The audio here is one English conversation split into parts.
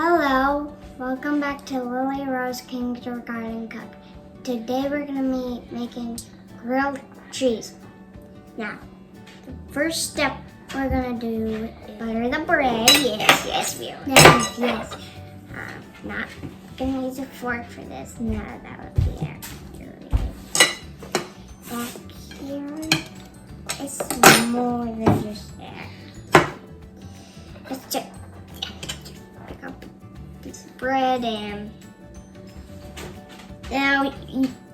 Hello, welcome back to Lily Rose Kindergarten Cook. Today we're going to be making grilled cheese. Now, the first step we're going to do is butter the bread. Yes, we are. Yes. Not going to use a fork for this. No, that would be accurate. Back here, it's more than just that. Let's check. Pick up a piece of bread and now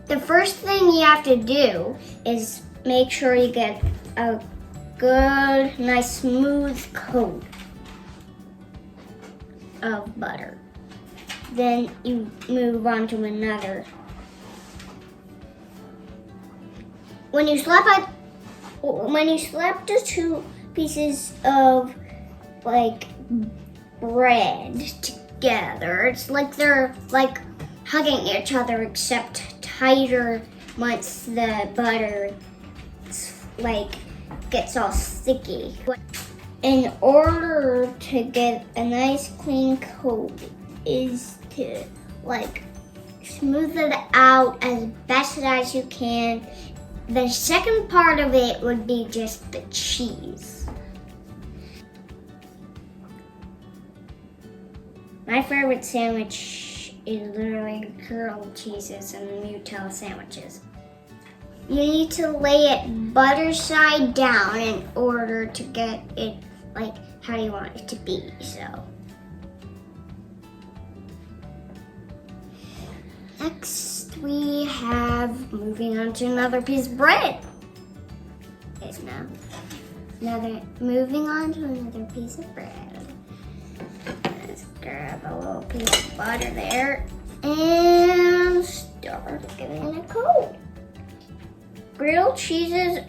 the first thing you have to do is make sure you get a good, nice, smooth coat of butter. Then you move on to another. When you slap the two pieces of like bread together, it's like they're like hugging each other except tighter once the butter like gets all sticky. In order to get a nice clean coat is to like smooth it out as best as you can. The second part of it would be just the cheese. My favorite sandwich is literally grilled cheeses and Nutella sandwiches. You need to lay it butter side down in order to get it like how you want it to be, so. Next we have moving on to another piece of bread. It's now moving on to another piece of bread. Let's grab a little piece of butter there and start giving it a coat. Grilled cheeses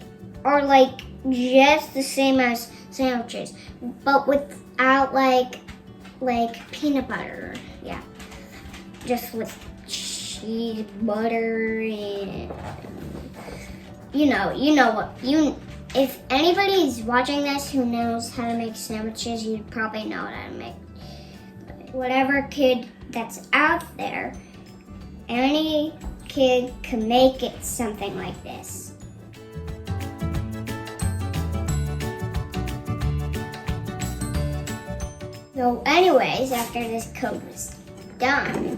are like just the same as sandwiches, but without like peanut butter. Yeah, just with cheese, butter, and if anybody's watching this who knows how to make sandwiches, you'd probably know how to make. Whatever kid that's out there, any kid can make it something like this. So anyways, after this coat is done,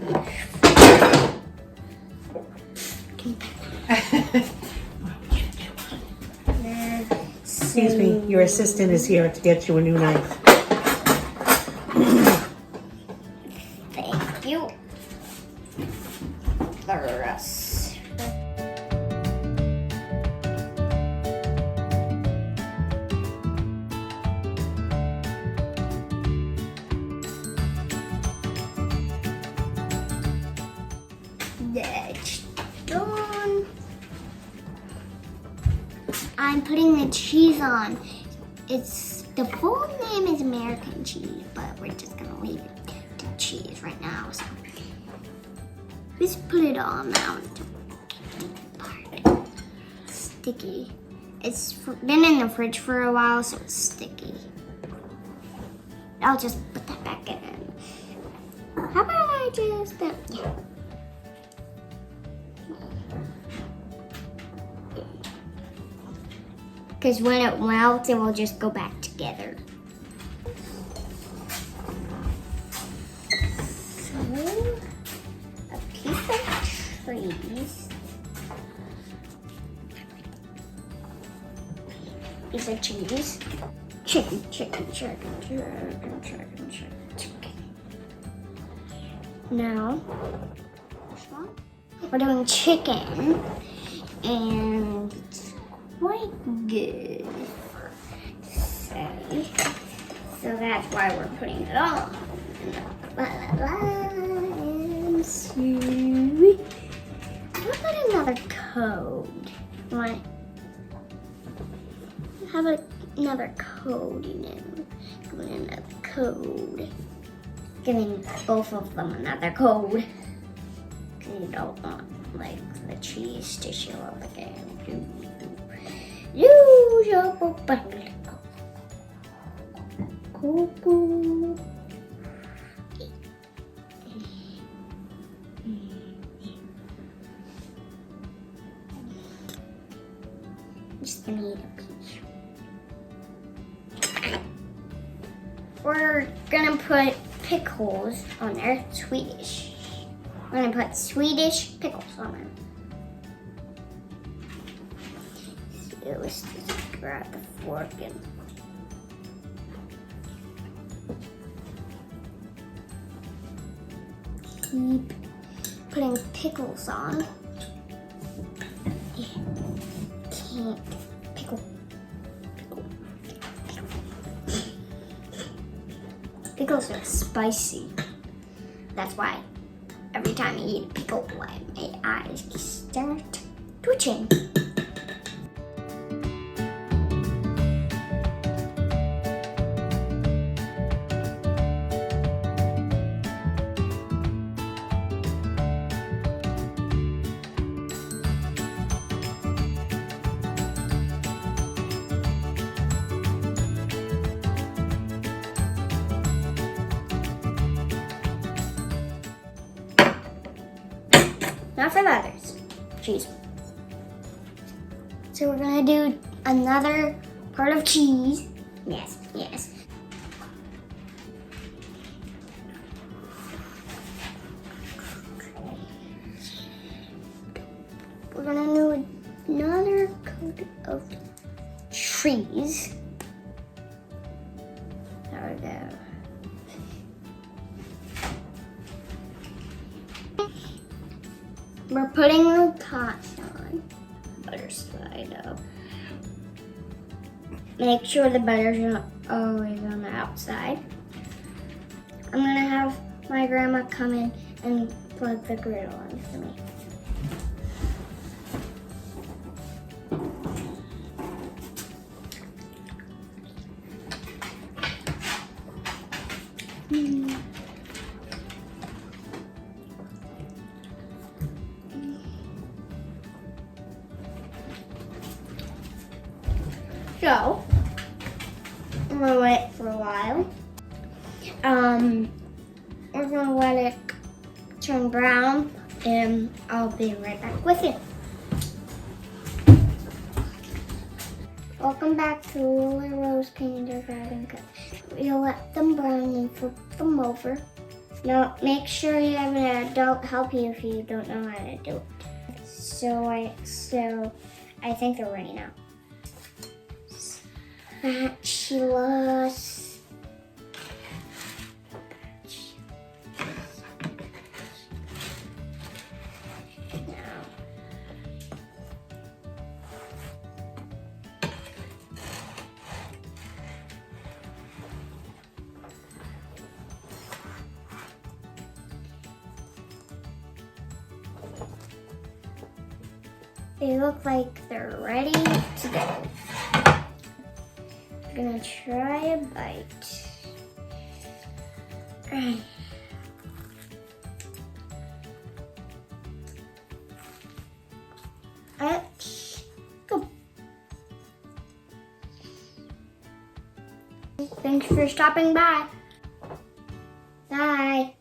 Excuse me, your assistant is here to get you a new knife. Thank you. The rest. That's done. I'm putting the cheese on. The full name is American cheese, but we're just gonna leave it to cheese right now. So just put it on now. Sticky. It's been in the fridge for a while, so it's sticky. I'll just put that back in. How about I just yeah. Because when it melts, it will just go back together. So, a piece of cheese. Piece of cheese. Chicken. Now, this one. We're doing chicken. And quite good. So that's why we're putting it on. And see. How about another code? How about another code, another code. Giving both of them another code. You don't want like the cheese to show up again. just gonna eat a piece. We're gonna put pickles on there, Swedish. We're gonna put Swedish pickles on there. So let's just grab the fork and keep putting pickles on. Can't pickle. Pickles are spicy. That's why every time I eat a pickle, my eyes start twitching. Not for the others. Cheese. So we're gonna do another part of cheese. Yes, yes. We're gonna do another coat of cheese. There we go. We're putting the tops on. Butter slide up. Make sure the butter's not always on the outside. I'm gonna have my grandma come in and plug the griddle on for me. So, I'm gonna let it for a while. We're gonna let it turn brown, and I'll be right back with you. Welcome back to Lily Rose Kindergarten. We'll let them brown and flip them over. Now, make sure you have an adult help you if you don't know how to do it. So I think they're ready now. Spatulas. Now. They look like they're ready to go. I'm gonna try a bite. Go. Thanks for stopping by. Bye.